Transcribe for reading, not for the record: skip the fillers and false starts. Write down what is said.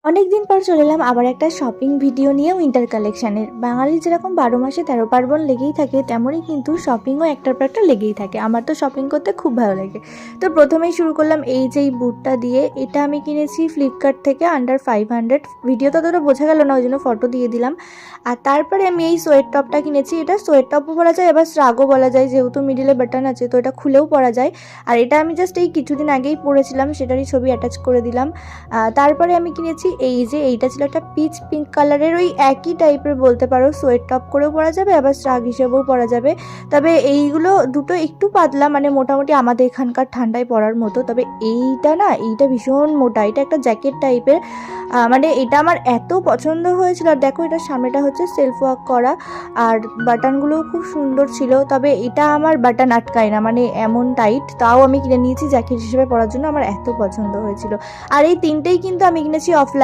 অনেকদিন পর চলে এলাম আবার একটা শপিং ভিডিও নিয়ে উইন্টার কালেকশানের। বাঙালির যেরকম ১২ মাসে ১৩ পার্বণ লেগেই থাকে, তেমনই কিন্তু শপিংও একটার পর একটা লেগেই থাকে। আমার তো শপিং করতে খুব ভালো লাগে। তো প্রথমেই শুরু করলাম এই যে এই বুটটা দিয়ে। এটা আমি কিনেছি ফ্লিপকার্ট থেকে আন্ডার 500। ভিডিওতে অতটা বোঝা গেল না, ওই জন্য ফটো দিয়ে দিলাম। আর তারপরে আমি এই সোয়েট টপটা কিনেছি। এটা সোয়েট টপও বলা যায়, আবার শ্রাগও বলা যায়, যেহেতু মিডিলে বাটন আছে তো এটা খুলেও পরা যায়। আর এটা আমি জাস্ট এই কিছুদিন আগেই পরেছিলাম, সেটারই ছবি অ্যাটাচ করে দিলাম। তারপরে আমি কিনেছি এই যে এইটা ছিল একটা পিচ পিঙ্ক কালারের, ওই একই টাইপের বলতে পারো, সোয়েট টপ করেও পরা যাবে আবার শ্রাগ হিসেবেও পরা যাবে। তবে এইগুলো দুটো একটু পাতলা, মানে মোটামুটি আমাদের এখানকার ঠান্ডায় পরার মতো। তবে এইটা ভীষণ মোটা, এটা একটা জ্যাকেট টাইপের। মানে এটা আমার এত পছন্দ হয়েছিল। আর দেখো, এটার সামনেটা হচ্ছে সেলফ ওয়ার্ক করা, আর বাটনগুলোও খুব সুন্দর ছিল। তবে এটা আমার বাটন আটকায় না, মানে এমন টাইট, তাও আমি কিনে নিয়েছি জ্যাকেট হিসেবে পরার জন্য, আমার এত পছন্দ হয়েছিল। আর এই তিনটেই কিন্তু আমি কিনেছি অফলাইন